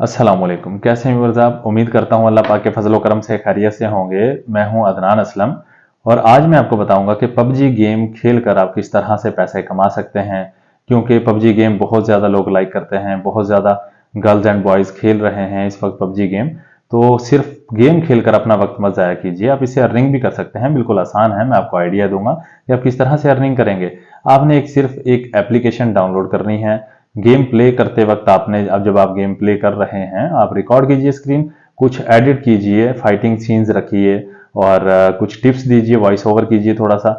अस्सलामुअलैकुम। कैसे हैं व्यूअर्स आप? उम्मीद करता हूँ अल्लाह पाक के फजल व करम से खैरियत से होंगे। मैं हूँ अदनान असलम और आज मैं आपको बताऊंगा कि पबजी गेम खेल कर आप किस तरह से पैसे कमा सकते हैं। क्योंकि पबजी गेम बहुत ज़्यादा लोग लाइक करते हैं, बहुत ज़्यादा गर्ल्स एंड बॉयज़ खेल रहे हैं इस वक्त पबजी गेम। तो सिर्फ गेम खेलकर अपना वक्त मत ज़ाया कीजिए, आप इससे अर्निंग भी कर सकते हैं। बिल्कुल आसान है, मैं आपको आइडिया दूंगा कि आप किस तरह से अर्निंग करेंगे। आपने सिर्फ एक एप्लीकेशन डाउनलोड करनी है। गेम प्ले करते वक्त आपने, अब जब आप गेम प्ले कर रहे हैं, आप रिकॉर्ड कीजिए स्क्रीन, कुछ एडिट कीजिए, फाइटिंग सीन्स रखिए और कुछ टिप्स दीजिए, वॉइस ओवर कीजिए, थोड़ा सा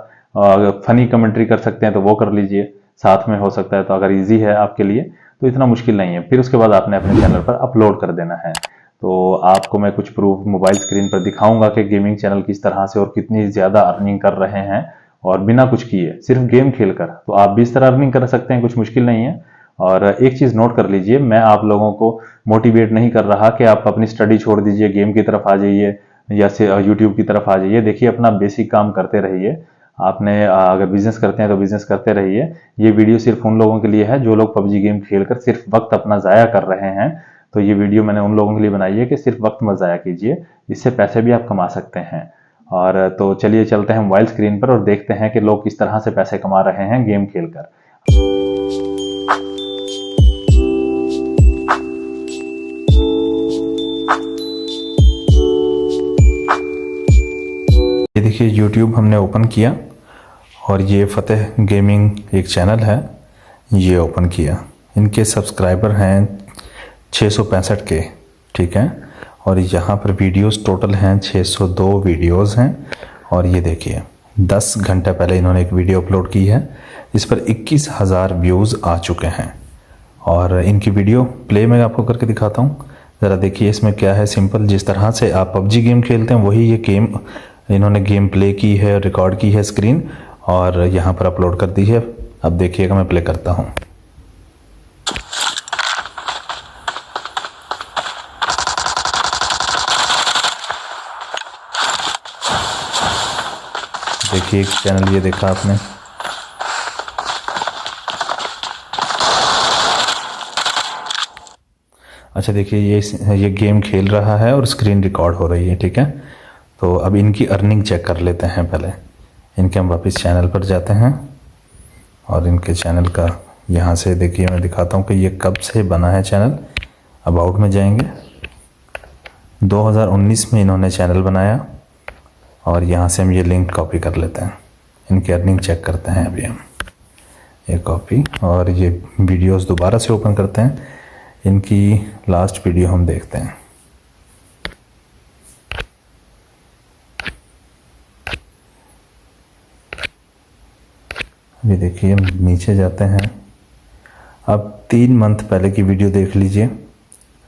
फनी कमेंट्री कर सकते हैं तो वो कर लीजिए साथ में, हो सकता है तो अगर इजी है आपके लिए तो इतना मुश्किल नहीं है। फिर उसके बाद आपने अपने चैनल पर अपलोड कर देना है। तो आपको मैं कुछ प्रूफ मोबाइल स्क्रीन पर दिखाऊंगा कि गेमिंग चैनल किस तरह से और कितनी ज़्यादा अर्निंग कर रहे हैं और बिना कुछ किए, सिर्फ गेम खेलकर। तो आप भी इस तरह अर्निंग कर सकते हैं, कुछ मुश्किल नहीं है। और एक चीज़ नोट कर लीजिए, मैं आप लोगों को मोटिवेट नहीं कर रहा कि आप अपनी स्टडी छोड़ दीजिए, गेम की तरफ आ जाइए या से यूट्यूब की तरफ आ जाइए। देखिए, अपना बेसिक काम करते रहिए। आपने अगर बिजनेस करते हैं तो बिजनेस करते रहिए। ये वीडियो सिर्फ उन लोगों के लिए है जो लोग पबजी गेम खेलकर सिर्फ वक्त अपना ज़ाया कर रहे हैं। तो ये वीडियो मैंने उन लोगों के लिए बनाई है कि सिर्फ वक्त मत ज़ाया कीजिए, इससे पैसे भी आप कमा सकते हैं। और तो चलिए चलते हैं मोबाइल स्क्रीन पर और देखते हैं कि लोग किस तरह से पैसे कमा रहे हैं गेम खेलकर। ये देखिए, YouTube हमने ओपन किया और ये फतेह गेमिंग एक चैनल है, ये ओपन किया। इनके सब्सक्राइबर हैं 665 के, ठीक है। और यहाँ पर वीडियोस टोटल हैं 602 वीडियोस हैं। और ये देखिए, 10 घंटे पहले इन्होंने एक वीडियो अपलोड की है, इस पर 21,000 व्यूज़ आ चुके हैं। और इनकी वीडियो प्ले मैं आपको करके दिखाता हूँ, ज़रा देखिए इसमें क्या है। सिंपल, जिस तरह से आप पबजी गेम खेलते हैं वही ये गेम इन्होंने गेम प्ले की है, रिकॉर्ड की है स्क्रीन और यहाँ पर अपलोड कर दी है। अब देखिएगा, मैं प्ले करता हूँ। देखिए, एक चैनल ये देखा आपने। अच्छा देखिए, ये गेम खेल रहा है और स्क्रीन रिकॉर्ड हो रही है, ठीक है। तो अब इनकी अर्निंग चेक कर लेते हैं। पहले इनके हम वापस चैनल पर जाते हैं और इनके चैनल का यहाँ से देखिए मैं दिखाता हूँ कि ये कब से बना है चैनल। अबाउट में जाएंगे, 2019 में इन्होंने चैनल बनाया और यहाँ से हम ये लिंक कॉपी कर लेते हैं। इनकी अर्निंग चेक करते हैं अभी हम। ये कॉपी और ये वीडियोस दोबारा से ओपन करते हैं। इनकी लास्ट वीडियो हम देखते हैं। अभी देखिए, नीचे जाते हैं। अब 3 मंथ पहले की वीडियो देख लीजिए,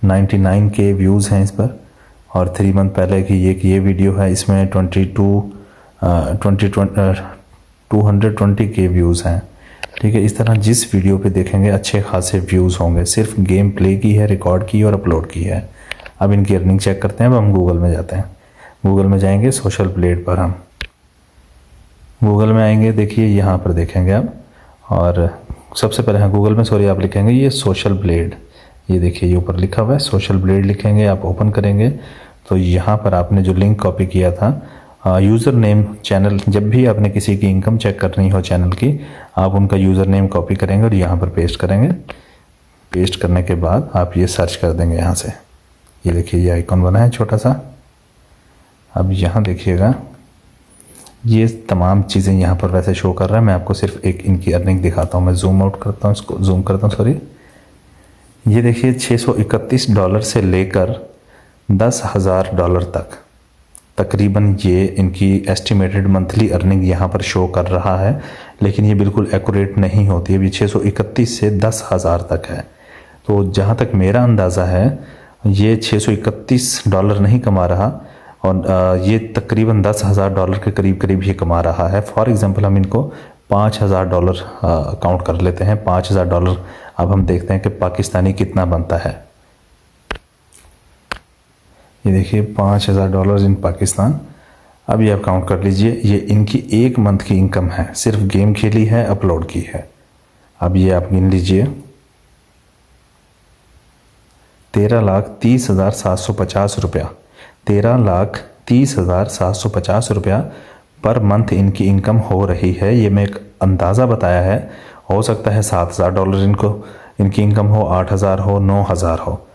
99 के व्यूज़ हैं इस पर। और 3 मंथ पहले की ये वीडियो है, इसमें 220 के व्यूज़ हैं, ठीक है। इस तरह जिस वीडियो पे देखेंगे अच्छे खासे व्यूज़ होंगे। सिर्फ गेम प्ले की है, रिकॉर्ड की और अपलोड की है। अब इनकी अर्निंग चेक करते हैं। अब हम गूगल में जाते हैं। गूगल में जाएंगे, सोशल ब्लेड पर हम गूगल में आएंगे। देखिए यहाँ पर देखेंगे आप, और सबसे पहले हाँ गूगल में सॉरी आप लिखेंगे ये सोशल ब्लेड। ये देखिए, ये ऊपर लिखा हुआ है सोशल ब्लेड, लिखेंगे। आप ओपन करेंगे तो यहाँ पर आपने जो लिंक कॉपी किया था, यूज़र नेम चैनल, जब भी आपने किसी की इनकम चेक करनी हो चैनल की, आप उनका यूज़र नेम कॉपी करेंगे और यहाँ पर पेस्ट करेंगे। पेस्ट करने के बाद आप ये सर्च कर देंगे यहाँ से। ये देखिए, ये आइकॉन बना है छोटा सा। अब यहाँ देखिएगा, ये तमाम चीज़ें यहाँ पर वैसे शो कर रहा है। मैं आपको सिर्फ एक इनकी अर्निंग दिखाता हूँ। मैं जूम आउट करता हूँ, इसको जूम करता हूँ, सॉरी। ये देखिए, $631 से लेकर $10,000 तक तकरीबन ये इनकी एस्टिमेटेड मंथली अर्निंग यहाँ पर शो कर रहा है। लेकिन ये बिल्कुल एक्यूरेट नहीं होती है। अभी 631 से 10,000 तक है। तो जहाँ तक मेरा अंदाज़ा है, ये $631 नहीं कमा रहा और ये तकरीबन $10,000 के करीब करीब ये कमा रहा है। फॉर एग्जांपल हम इनको $5,000 काउंट कर लेते हैं। $5,000 अब हम देखते हैं कि पाकिस्तानी कितना बनता है। ये देखिए, $5,000 इन पाकिस्तान। अब ये आप काउंट कर लीजिए, ये इनकी 1 मंथ की इनकम है, सिर्फ गेम खेली है, अपलोड की है। अब ये आप गिन लीजिए, 13,30,750 रुपया, 13,30,750 रुपया पर मंथ इनकी इनकम हो रही है। ये मैं एक अंदाज़ा बताया है, हो सकता है $7,000 इनकी इनकम हो, 8,000 हो, 9,000 हो,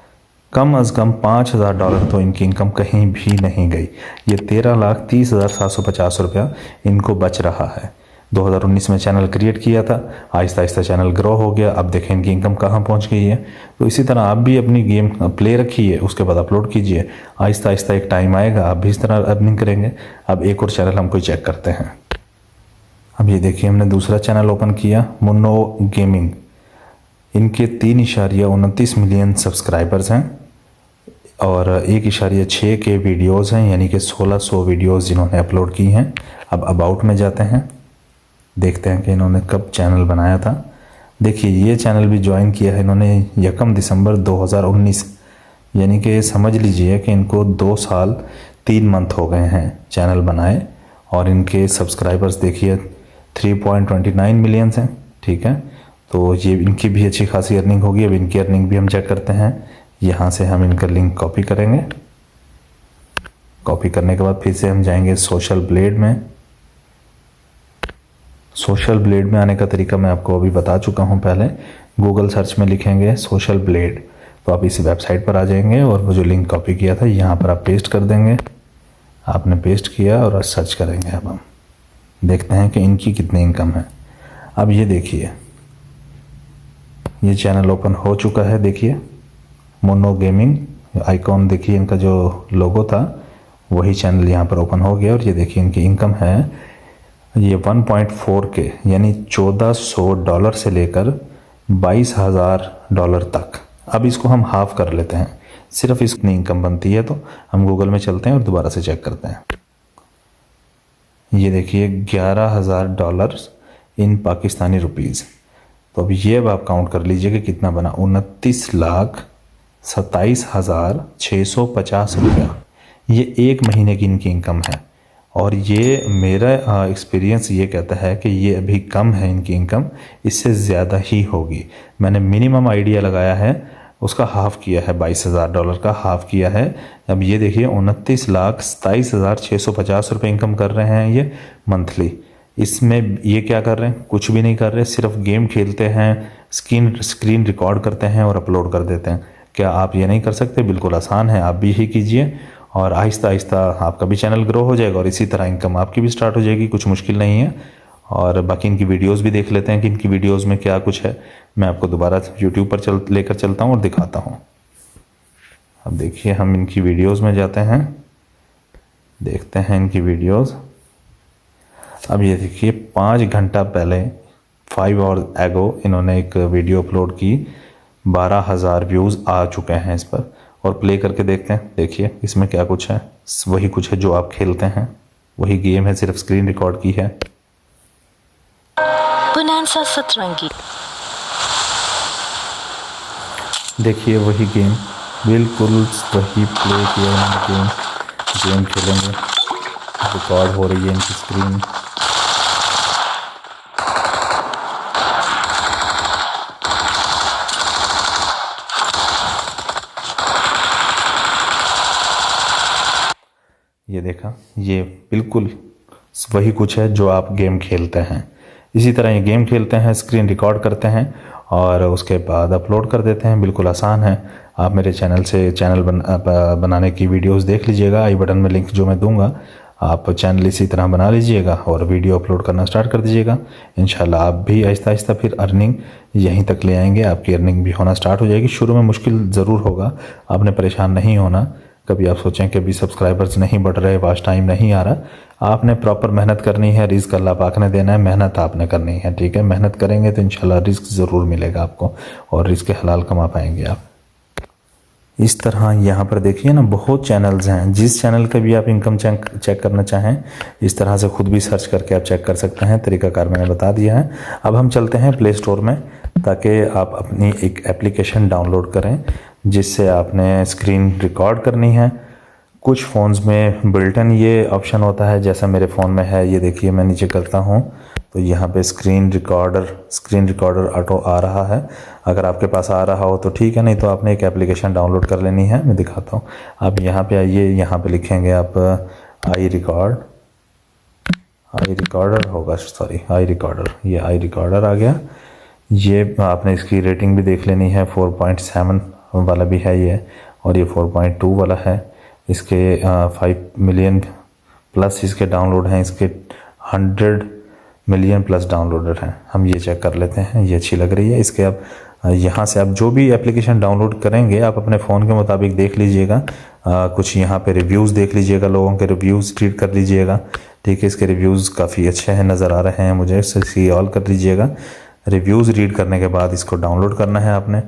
कम अज़ कम $5,000 तो इनकी इनकम कहीं भी नहीं गई। ये 13,30,750 रुपया इनको बच रहा है। 2019 में चैनल क्रिएट किया था, आहिस्ता आहिस्ता चैनल ग्रो हो गया। अब देखें इनकी इनकम कहाँ पहुँच गई है। तो इसी तरह आप भी अपनी गेम प्ले रखिए, उसके बाद अपलोड कीजिए, आहिस्ता आहिस्ता एक टाइम आएगा आप भी इस तरह अर्निंग करेंगे। अब एक और चैनल हम कोई चेक करते हैं। अब ये देखिए हमने दूसरा चैनल ओपन किया, मुन्नो गेमिंग। इनके 3.29 मिलियन सब्सक्राइबर्स हैं और 1.6 के वीडियोज़ हैं, यानी कि 1600 वीडियोज़ जिन्होंने अपलोड की हैं। अब अबाउट में जाते हैं, देखते हैं कि इन्होंने कब चैनल बनाया था। देखिए ये चैनल भी ज्वाइन किया है इन्होंने 1 दिसंबर 2019, यानी कि समझ लीजिए कि इनको 2 साल 3 मंथ हो गए हैं चैनल बनाए। और इनके सब्सक्राइबर्स देखिए 3.29 मिलियन हैं। ठीक है, तो ये इनकी भी अच्छी खासी अर्निंग होगी। अब इनकी अर्निंग भी हम चेक करते हैं। यहाँ से हम इनका लिंक कॉपी करेंगे। कॉपी करने के बाद फिर से हम जाएंगे सोशल ब्लेड में। सोशल ब्लेड में आने का तरीका मैं आपको अभी बता चुका हूँ पहले। गूगल सर्च में लिखेंगे सोशल ब्लेड तो आप इस वेबसाइट पर आ जाएंगे और वो जो लिंक कॉपी किया था यहाँ पर आप पेस्ट कर देंगे। आपने पेस्ट किया और सर्च करेंगे। अब हम देखते हैं कि इनकी कितनी इनकम है। अब ये देखिए ये चैनल ओपन हो चुका है। देखिए मोनो गेमिंग आइकॉन, देखिए इनका जो लोगो था वही चैनल यहाँ पर ओपन हो गया। और ये देखिए इनकी इनकम है ये 1.4 के यानी $1,400 से लेकर $22,000 तक। अब इसको हम हाफ कर लेते हैं, सिर्फ इसकी इनकम बनती है। तो हम गूगल में चलते हैं और दोबारा से चेक करते हैं। ये देखिए $11,000 इन पाकिस्तानी रुपीज़। तो अब ये अब आप काउंट कर लीजिए कि कितना बना, 29,27,650 रुपया। ये 1 महीने की इनकी इनकम है। और ये मेरा एक्सपीरियंस ये कहता है कि ये अभी कम है इनकी इनकम, इससे ज़्यादा ही होगी। मैंने मिनिमम आइडिया लगाया है, उसका हाफ़ किया है, $22,000 का हाफ़ किया है। अब ये देखिए 29,27,650 रुपये इनकम कर रहे हैं ये मंथली। इसमें ये क्या कर रहे हैं, कुछ भी नहीं कर रहे, सिर्फ गेम खेलते हैं, स्क्रीन रिकॉर्ड करते हैं और अपलोड कर देते हैं। क्या आप ये नहीं कर सकते? बिल्कुल आसान है, आप भी ही कीजिए और आहिस्ता आहिस्ता आपका भी चैनल ग्रो हो जाएगा और इसी तरह इनकम आपकी भी स्टार्ट हो जाएगी। कुछ मुश्किल नहीं है। और बाकी इनकी वीडियोस भी देख लेते हैं कि इनकी वीडियोस में क्या कुछ है। मैं आपको दोबारा यूट्यूब पर लेकर चलता हूँ और दिखाता हूँ। अब देखिए हम इनकी वीडियोस में जाते हैं, देखते हैं इनकी वीडियोस। अब ये देखिए 5 घंटा पहले 5 आवर एगो इन्होंने एक वीडियो अपलोड की, 12,000 व्यूज़ आ चुके हैं इस पर। और प्ले करके देखते हैं। देखिए इसमें क्या कुछ है, वही कुछ है जो आप खेलते हैं, वही गेम है, सिर्फ स्क्रीन रिकॉर्ड की है। Bonanza Satrangi। देखिए वही गेम, बिल्कुल वही प्ले किया उन्होंने गेम खेलेंगे, रिकॉर्ड हो रही है इनकी स्क्रीन। ये देखा, ये बिल्कुल वही कुछ है जो आप गेम खेलते हैं। इसी तरह ये गेम खेलते हैं, स्क्रीन रिकॉर्ड करते हैं और उसके बाद अपलोड कर देते हैं। बिल्कुल आसान है। आप मेरे चैनल से बनाने की वीडियोस देख लीजिएगा, आई बटन में लिंक जो मैं दूंगा, आप चैनल इसी तरह बना लीजिएगा और वीडियो अपलोड करना स्टार्ट कर दीजिएगा। इंशाल्लाह आप भी आहिस्ता आहिस्ता फिर अर्निंग यहीं तक ले आएंगे, आपकी अर्निंग भी होना स्टार्ट हो जाएगी। शुरू में मुश्किल ज़रूर होगा, आपने परेशान नहीं होना। कभी आप सोचें कि अभी सब्सक्राइबर्स नहीं बढ़ रहे, वॉच टाइम नहीं आ रहा, आपने प्रॉपर मेहनत करनी है, रिस्क अल्लाह पाक ने देना है, मेहनत आपने करनी है। ठीक है, मेहनत करेंगे तो इंशाल्लाह रिस्क ज़रूर मिलेगा आपको और रिस्क हलाल कमा पाएंगे आप। इस तरह यहाँ पर देखिए ना, बहुत चैनल्स हैं। जिस चैनल का भी आप इनकम चेक करना चाहें, इस तरह से खुद भी सर्च करके आप चेक कर सकते हैं। तरीकाकार मैंने बता दिया है। अब हम चलते हैं प्ले स्टोर में, ताकि आप अपनी एक एप्लीकेशन डाउनलोड करें जिससे आपने स्क्रीन रिकॉर्ड करनी है। कुछ फ़ोन्स में बिल्ट इन ये ऑप्शन होता है, जैसा मेरे फ़ोन में है। ये देखिए मैं नीचे करता हूँ तो यहाँ पे स्क्रीन रिकॉर्डर ऑटो आ रहा है। अगर आपके पास आ रहा हो तो ठीक है, नहीं तो आपने एक एप्लीकेशन डाउनलोड कर लेनी है। मैं दिखाता हूँ। आप यहाँ पे आइए, यहाँ पे लिखेंगे आप आई रिकॉर्डर होगा, सॉरी आई रिकॉर्डर, ये आई रिकॉर्डर आ गया। ये आपने इसकी रेटिंग भी देख लेनी है, 4.7 वाला भी है ये, और ये 4.2 वाला है। इसके 5 मिलियन प्लस इसके डाउनलोड हैं, इसके 100 मिलियन प्लस डाउनलोडर हैं। हम ये चेक कर लेते हैं, ये अच्छी लग रही है। इसके अब यहाँ से आप जो भी एप्लीकेशन डाउनलोड करेंगे आप अपने फ़ोन के मुताबिक देख लीजिएगा। कुछ यहाँ पे रिव्यूज़ देख लीजिएगा, लोगों के रिव्यूज़ रीड कर लीजिएगा। ठीक है, इसके रिव्यूज़ काफ़ी अच्छे हैं, नज़र आ रहे हैं मुझे। इसे ऑल कर लीजिएगा। रिव्यूज़ रीड करने के बाद इसको डाउनलोड करना है आपने।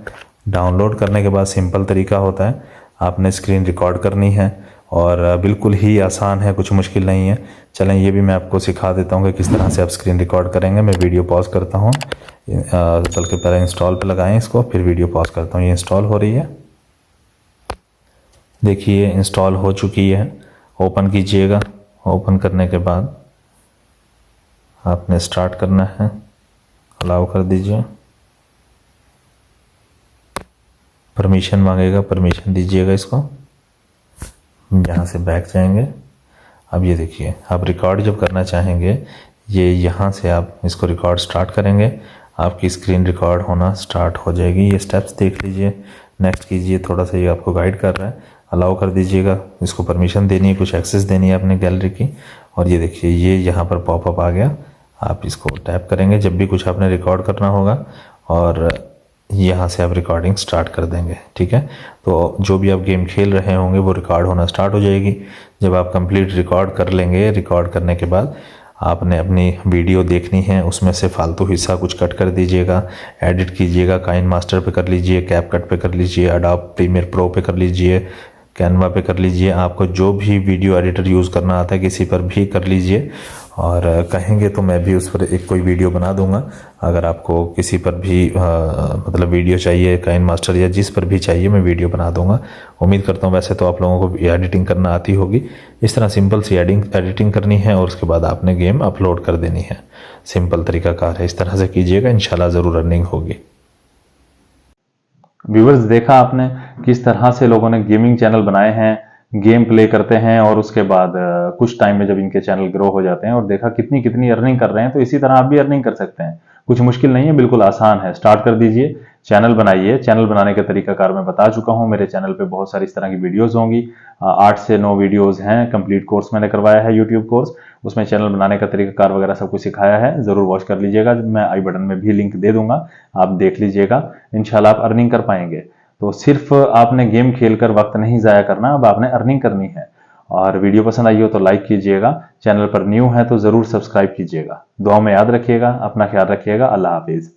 डाउनलोड करने के बाद सिंपल तरीका होता है, आपने स्क्रीन रिकॉर्ड करनी है और बिल्कुल ही आसान है, कुछ मुश्किल नहीं है। चलें ये भी मैं आपको सिखा देता हूँ कि किस तरह से आप स्क्रीन रिकॉर्ड करेंगे। मैं वीडियो पॉज करता हूँ, बल्कि पहले इंस्टॉल पे लगाएं इसको, फिर वीडियो पॉज करता हूँ। ये इंस्टॉल हो रही है, देखिए इंस्टॉल हो चुकी है। ओपन कीजिएगा। ओपन करने के बाद आपने स्टार्ट करना है, अलाउ कर दीजिए। परमिशन मांगेगा, परमिशन दीजिएगा इसको। यहाँ से बैक जाएंगे। अब ये देखिए, आप रिकॉर्ड जब करना चाहेंगे, ये यहाँ से आप इसको रिकॉर्ड स्टार्ट करेंगे, आपकी स्क्रीन रिकॉर्ड होना स्टार्ट हो जाएगी। ये स्टेप्स देख लीजिए, नेक्स्ट कीजिए। थोड़ा सा ये आपको गाइड कर रहा है, अलाउ कर दीजिएगा। इसको परमिशन देनी है, कुछ एक्सेस देनी है अपने गैलरी की। और ये देखिए, ये यहाँ पर पॉपअप आ गया। आप इसको टैप करेंगे जब भी कुछ आपने रिकॉर्ड करना होगा, और यहाँ से आप रिकॉर्डिंग स्टार्ट कर देंगे। ठीक है, तो जो भी आप गेम खेल रहे होंगे वो रिकॉर्ड होना स्टार्ट हो जाएगी। जब आप कंप्लीट रिकॉर्ड कर लेंगे, रिकॉर्ड करने के बाद आपने अपनी वीडियो देखनी है, उसमें से फालतू हिस्सा कुछ कट कर दीजिएगा, एडिट कीजिएगा। काइन मास्टर पे कर लीजिए, कैपकट पे कर लीजिए, एडोब प्रीमियर प्रो पे कर लीजिए, कैनवा पे कर लीजिए। आपको जो भी वीडियो एडिटर यूज़ करना आता है किसी पर भी कर लीजिए, और कहेंगे तो मैं भी उस पर एक कोई वीडियो बना दूंगा। अगर आपको किसी पर भी मतलब वीडियो चाहिए, काइन मास्टर या जिस पर भी चाहिए, मैं वीडियो बना दूंगा। उम्मीद करता हूँ वैसे तो आप लोगों को एडिटिंग करना आती होगी। इस तरह सिंपल सी एडिटिंग करनी है और उसके बाद आपने गेम अपलोड कर देनी है। सिंपल तरीकाकार है, इस तरह से कीजिएगा, इंशाल्लाह ज़रूर अर्निंग होगी। व्यूवर्स, देखा आपने किस तरह से लोगों ने गेमिंग चैनल बनाए हैं, गेम प्ले करते हैं और उसके बाद कुछ टाइम में जब इनके चैनल ग्रो हो जाते हैं और देखा कितनी कितनी अर्निंग कर रहे हैं। तो इसी तरह आप भी अर्निंग कर सकते हैं, कुछ मुश्किल नहीं है, बिल्कुल आसान है। स्टार्ट कर दीजिए, चैनल बनाइए। चैनल बनाने का तरीकाकार मैं बता चुका हूं। मेरे चैनल पे बहुत सारी इस तरह की वीडियोस होंगी, 8 से 9 वीडियोस हैं। कंप्लीट कोर्स मैंने करवाया है, यूट्यूब कोर्स, उसमें चैनल बनाने का तरीकाकार वगैरह सब कुछ सिखाया है। जरूर वॉच कर लीजिएगा, मैं आई बटन में भी लिंक दे दूंगा, आप देख लीजिएगा। इंशाल्लाह आप अर्निंग कर पाएंगे। तो सिर्फ आपने गेम खेलकर वक्त नहीं जाया करना, अब आपने अर्निंग करनी है। और वीडियो पसंद आई हो तो लाइक कीजिएगा, चैनल पर न्यू है तो जरूर सब्सक्राइब कीजिएगा। दुआ में याद रखिएगा, अपना ख्याल रखिएगा। अल्लाह हाफिज।